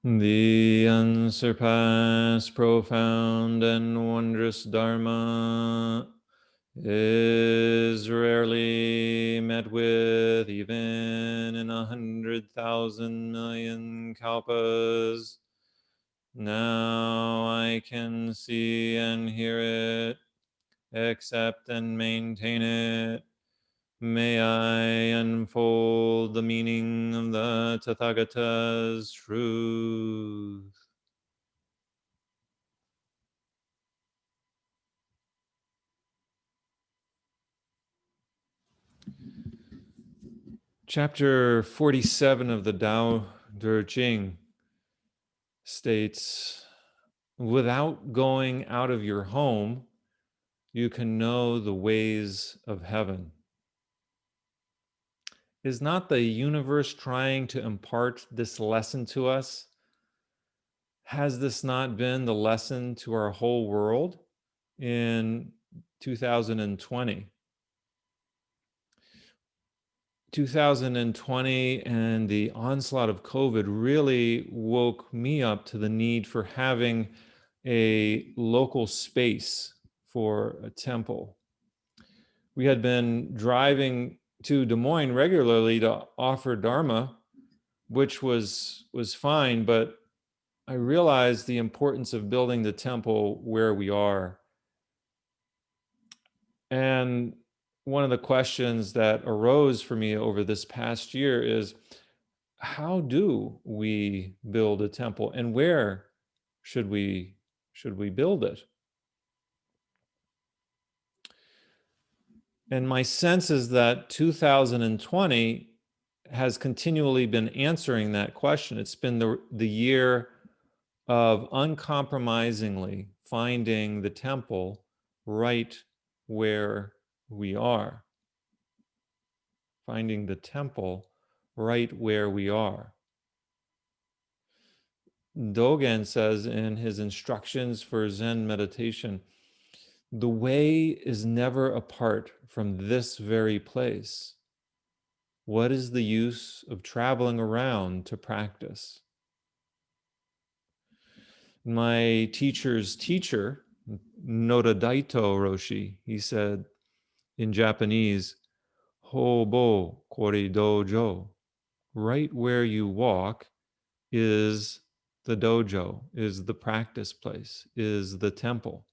The unsurpassed, profound, and wondrous Dharma is rarely met with even in 100,000 million kalpas. Now I can see and hear it, accept and maintain it. May I unfold the meaning of the Tathagata's truth. Chapter 47 of the Tao Te Ching states, without going out of your home, you can know the ways of heaven. Is not the universe trying to impart this lesson to us? Has this not been the lesson to our whole world in 2020? 2020 and the onslaught of COVID really woke me up to the need for having a local space for a temple. We had been driving to Des Moines regularly to offer Dharma, which was fine, but I realized the importance of building the temple where we are. And one of the questions that arose for me over this past year is, how do we build a temple, and where should we build it? And my sense is that 2020 has continually been answering that question. It's been the year of uncompromisingly finding the temple right where we are. Finding the temple right where we are. Dogen says in his instructions for Zen meditation, the way is never apart from this very place. What is the use of traveling around to practice? My teacher's teacher, Noda-daito Roshi, he said in Japanese, Hobo kore dojo, right where you walk is the dojo, is the practice place, is the temple.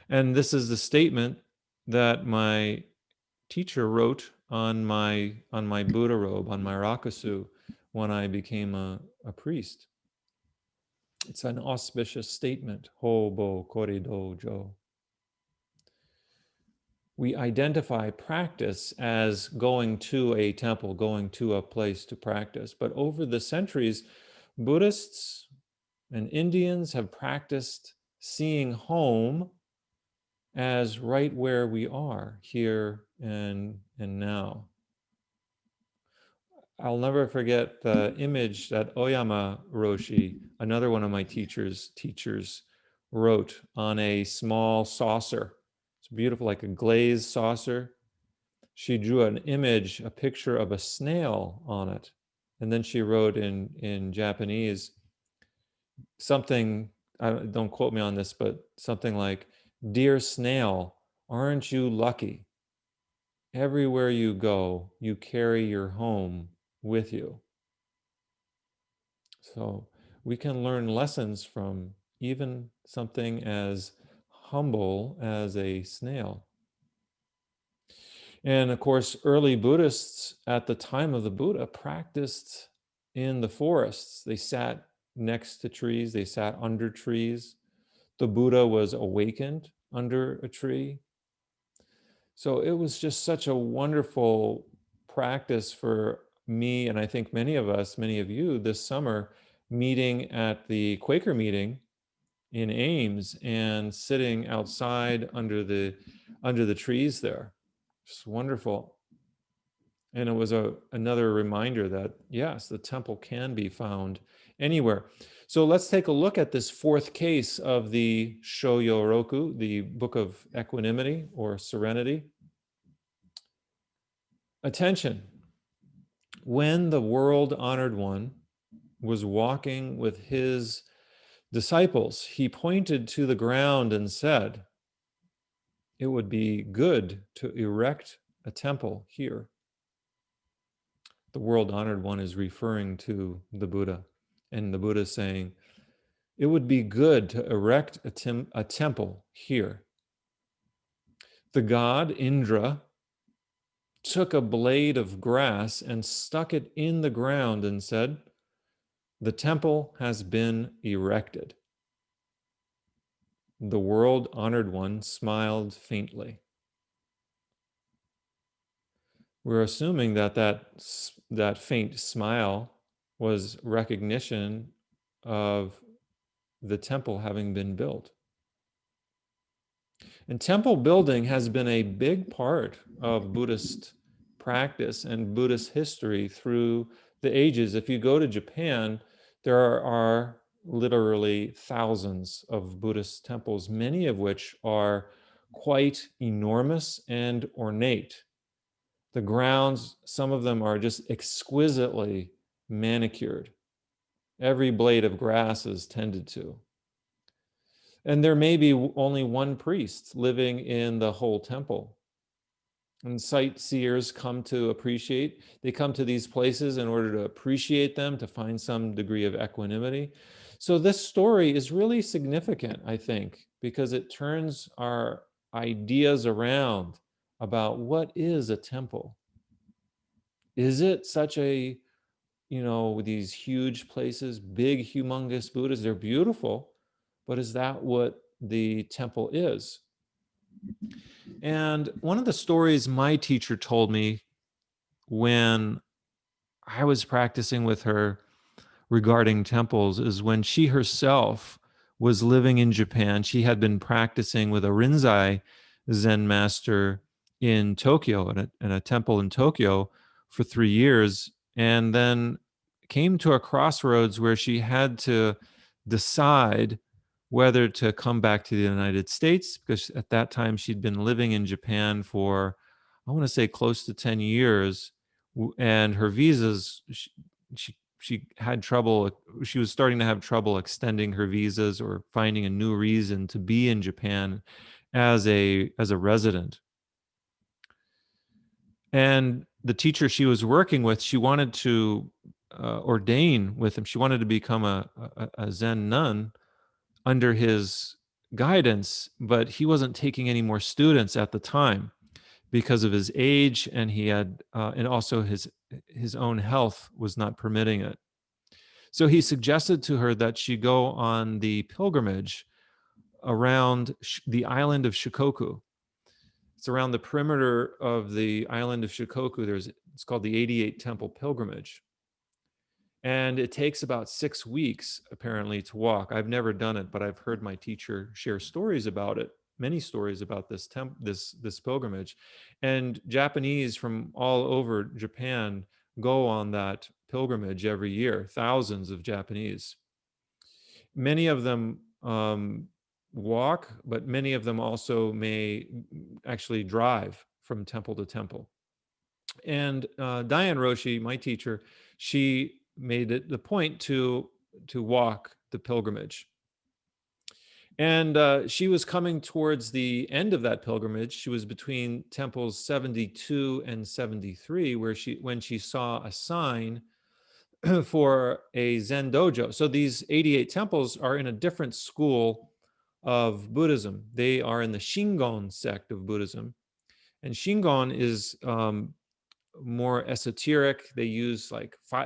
And this is the statement that my teacher wrote on my Buddha robe, on my rakusu, when I became a priest. It's an auspicious statement, Hobo kore dojo. We identify practice as going to a temple, going to a place to practice. But over the centuries, Buddhists and Indians have practiced seeing home as right where we are, here and now. I'll never forget the image that Oyama Roshi, another one of my teachers, wrote on a small saucer. It's beautiful, like a glazed saucer. She drew an image, a picture of a snail on it. And then she wrote in Japanese something, don't quote me on this, but something like, "Dear snail, aren't you lucky? Everywhere you go, you carry your home with you." So we can learn lessons from even something as humble as a snail. And of course, early Buddhists at the time of the Buddha practiced in the forests. They sat next to trees, they sat under trees. The Buddha was awakened under a tree. So it was just such a wonderful practice for me, and I think many of us, many of you this summer, meeting at the Quaker meeting in Ames and sitting outside under the trees there. Just wonderful. And it was another reminder that, yes, the temple can be found anywhere. So let's take a look at this fourth case of the Shoyoroku, the book of equanimity or serenity. Attention. When the world honored one was walking with his disciples, he pointed to the ground and said, "It would be good to erect a temple here." The world honored one is referring to the Buddha, and the Buddha is saying, "It would be good to erect a temple here." The god Indra took a blade of grass and stuck it in the ground and said, "The temple has been erected." The world honored one smiled faintly. We're assuming that faint smile was recognition of the temple having been built. And temple building has been a big part of Buddhist practice and Buddhist history through the ages. If you go to Japan, there are literally thousands of Buddhist temples, many of which are quite enormous and ornate. The grounds, some of them are just exquisitely manicured. Every blade of grass is tended to. And there may be only one priest living in the whole temple. And sightseers come to appreciate, they come to these places in order to appreciate them, to find some degree of equanimity. So this story is really significant, I think, because it turns our ideas around about what is a temple. Is it such a, these huge places, big, humongous Buddhas? They're beautiful, but is that what the temple is? And one of the stories my teacher told me when I was practicing with her regarding temples is when she herself was living in Japan. She had been practicing with a Rinzai Zen master in Tokyo, in a temple in Tokyo for 3 years, and then came to a crossroads where she had to decide whether to come back to the United States, because at that time she'd been living in Japan for, I want to say, close to 10 years, and her visas, she had trouble, she was starting to have trouble extending her visas or finding a new reason to be in Japan as a resident. And the teacher she was working with, she wanted to ordain with him. She wanted to become a Zen nun under his guidance, but he wasn't taking any more students at the time because of his age, and he had and also his own health was not permitting it. So he suggested to her that she go on the pilgrimage around the island of Shikoku. It's around the perimeter of the island of Shikoku. It's called the 88 Temple Pilgrimage. And it takes about 6 weeks, apparently, to walk. I've never done it, but I've heard my teacher share stories about it, many stories about this pilgrimage. And Japanese from all over Japan go on that pilgrimage every year, thousands of Japanese. Many of them walk, but many of them also may actually drive from temple to temple. And Diane Roshi, my teacher, she made it the point to walk the pilgrimage. And she was coming towards the end of that pilgrimage. She was between temples 72 and 73, when she saw a sign for a Zen dojo. So these 88 temples are in a different school of Buddhism. They are in the Shingon sect of Buddhism. And Shingon is more esoteric. They use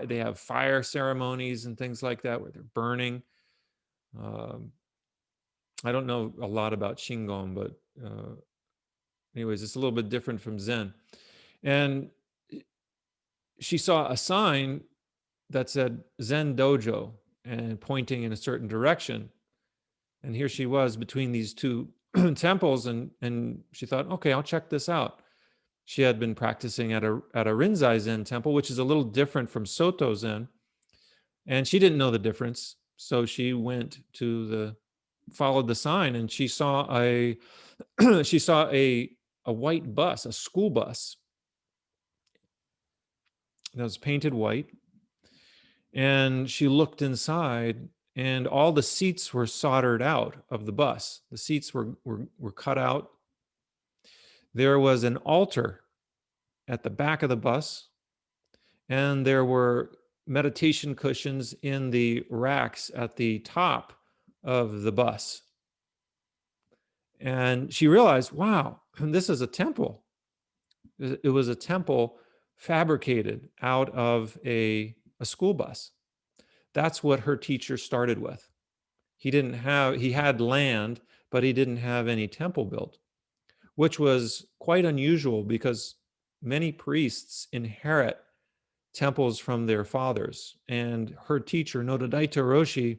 they have fire ceremonies and things like that where they're burning. I don't know a lot about Shingon, but anyways, it's a little bit different from Zen. And she saw a sign that said Zen Dojo and pointing in a certain direction. And here she was between these two temples, and she thought, okay, I'll check this out. She had been practicing at a Rinzai Zen temple, which is a little different from Soto Zen. And she didn't know the difference. So she followed the sign, and she saw a white bus, a school bus that was painted white. And she looked inside, and all the seats were soldered out of the bus. The seats were cut out. There was an altar at the back of the bus, and there were meditation cushions in the racks at the top of the bus. And she realized, wow, this is a temple. It was a temple fabricated out of a school bus. That's what her teacher started with. He had land, but he didn't have any temple built, which was quite unusual because many priests inherit temples from their fathers. And her teacher, Nododaita Roshi,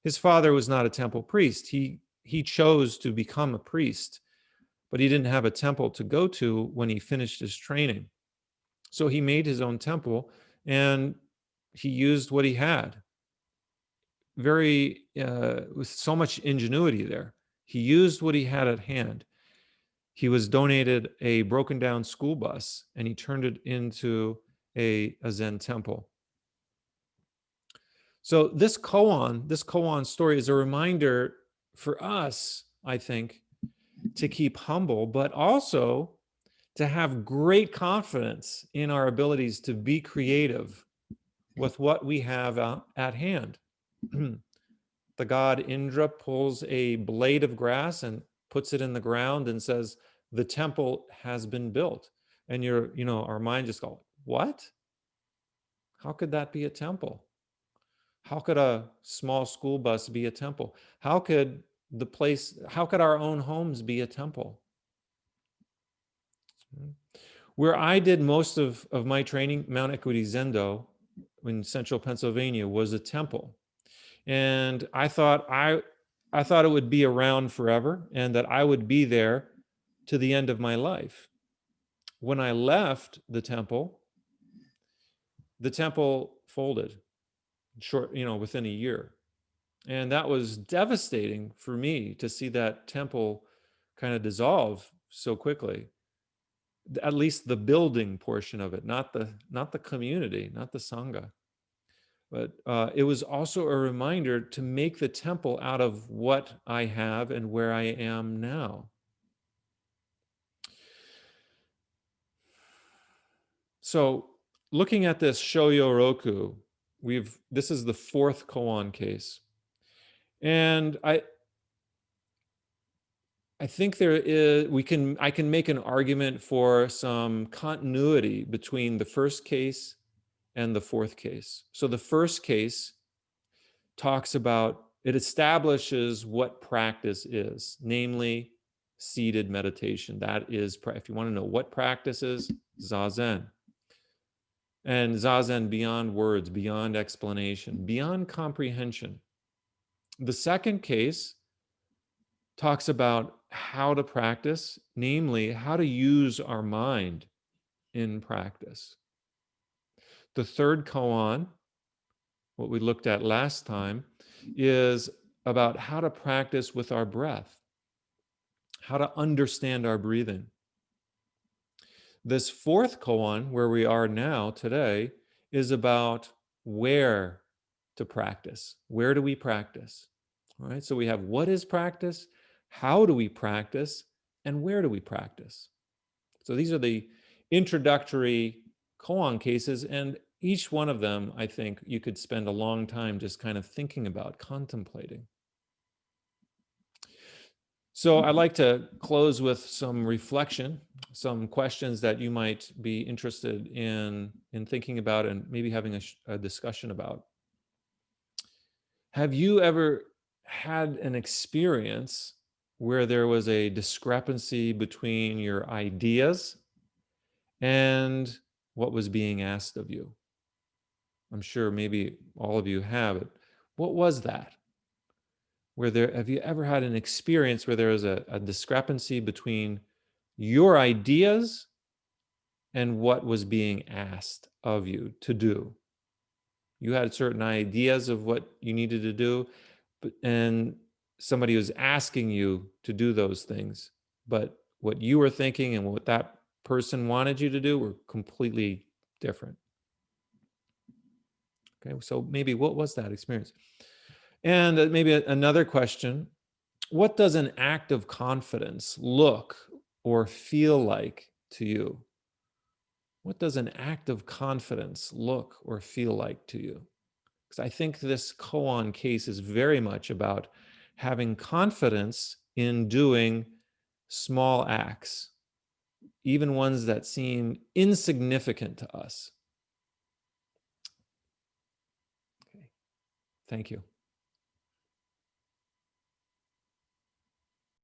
his father was not a temple priest. He chose to become a priest, but he didn't have a temple to go to when he finished his training. So he made his own temple, and he used what he had. With so much ingenuity there. He used what he had at hand. He was donated a broken down school bus, and he turned it into a Zen temple. So this koan story is a reminder for us, I think, to keep humble, but also to have great confidence in our abilities to be creative with what we have at hand. The god Indra pulls a blade of grass and puts it in the ground and says, the temple has been built. And our mind just goes, what? How could that be a temple? How could a small school bus be a temple? How could our own homes be a temple? Where I did most of my training, Mount Equity Zendo in central Pennsylvania, was a temple. And I thought it would be around forever and that I would be there to the end of my life. When I left the temple folded within a year. And that was devastating for me to see that temple kind of dissolve so quickly. At least the building portion of it, not the community, not the sangha. But it was also a reminder to make the temple out of what I have and where I am now. So looking at this Shoyoroku, this is the fourth koan case. And I think I can make an argument for some continuity between the first case and the fourth case. So the first case it establishes what practice is, namely seated meditation. That is, if you want to know what practice is, Zazen. And Zazen beyond words, beyond explanation, beyond comprehension. The second case talks about how to practice, namely how to use our mind in practice. The third koan, what we looked at last time, is about how to practice with our breath, how to understand our breathing. This fourth koan, where we are now today, is about where to practice. Where do we practice? All right, so we have what is practice, how do we practice, and where do we practice? So these are the introductory koan cases, and each one of them, I think, you could spend a long time just kind of thinking about, contemplating. So I'd like to close with some reflection, some questions that you might be interested in thinking about and maybe having a discussion about. Have you ever had an experience where there was a discrepancy between your ideas and what was being asked of you? I'm sure maybe all of you have it. What was that? Have you ever had an experience where there was a discrepancy between your ideas and what was being asked of you to do? You had certain ideas of what you needed to do, and somebody was asking you to do those things, but what you were thinking and what that person wanted you to do were completely different. Okay, so maybe what was that experience? And maybe another question: what does an act of confidence look or feel like to you? What does an act of confidence look or feel like to you? Because I think this koan case is very much about having confidence in doing small acts, even ones that seem insignificant to us. Okay. Thank you.